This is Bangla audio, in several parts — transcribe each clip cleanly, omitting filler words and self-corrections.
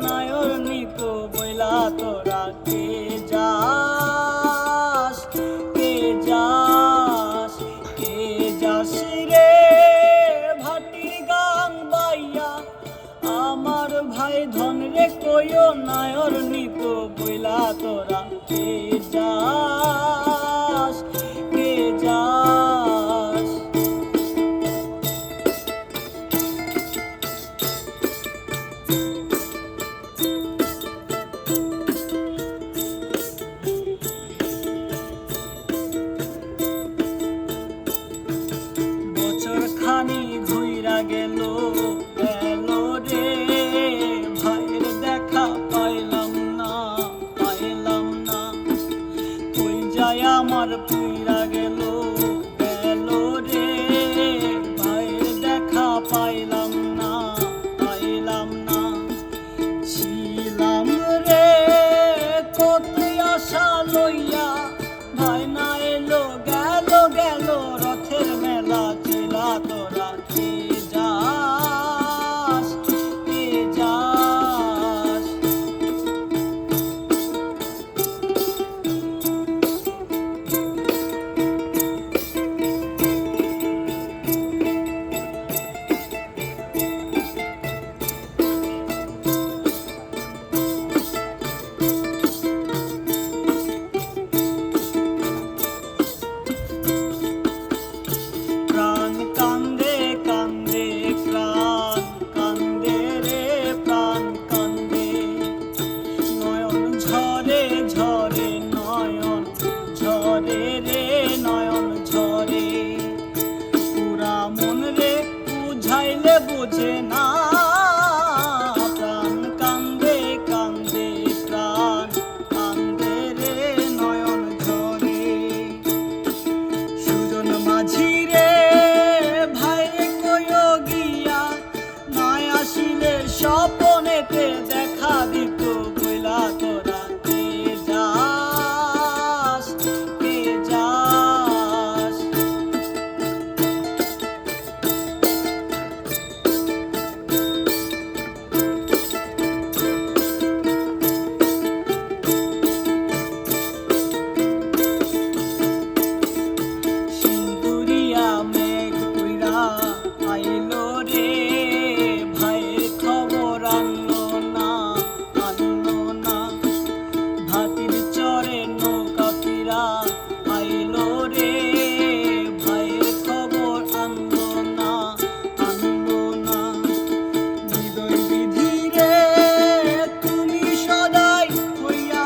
নায়র নিত বইলা তোরা কে যাস, কে যাস, কে যাস রে ভাটির গাং বাইয়া। আমার ভাই ধন রে কইও নায়র নিত বইলা তোরা কে যাস, কে যাস। বছর খানি ঘুইরা গেল গেল রে, ভাইয়ের দেখা পাইলাম না, পাইলাম না। কই যায় আমার পুইরা গেল গেল রে, ভাইয়ের দেখা পাইলাম না, পাইলাম না। ছিলাম রে কত আশা লইয়া, ভাই না এলো গেল গেল রথের মেলা। চিলা তোরা কে যাস, কে যাস। প্রাণ কান্দে কান্দে প্রাণ কান্দে রে, প্রাণ কান্দে। নয়ন ঝরে ঝরে নয়ন ঝরে রে, নয়ন ঝরে। পুরা মন রে বুঝাইলে বুঝে না, প্রাণ কান্দে কান্দে প্রাণ কান্দে রে, নয়ন ঝরে। সুজন মাঝি রে ভাই কইও গিয়া, নাই আসিলে স্বপনেতে দেখা দিত বইলা তোরা কে যাস, কে যাস। সিন্দুরিয়া মেঘ কইরা আইলো রে, ভাইয়ের খবর আনলো না, আনলো না। ভাটির চরে নৌকা ফিরা আইলো রে, ভাইয়ের খবর আনলো না, আনলো না। হৃদয় বিধি রে তুমি সদাই হইয়া,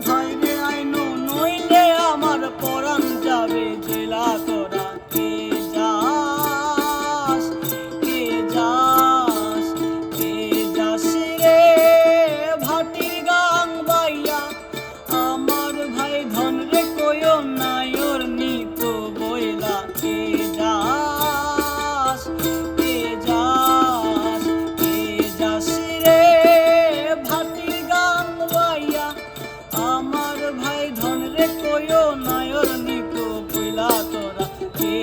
ভাইরে আইনো নইলে আমার পরাণ যাবে জেলা। তোরা কে যাস, কে যাস, কে যাস রে ভাটির গাং বাইয়া। আমার ভাই ধন রে কইও নায়র নিত বইলা কে যাস, কে যাস, কে যাস রে ভাটির গাং বাইয়া। আমার ভাই ধন রে কইও নায়র নিত বইলা তোরা কে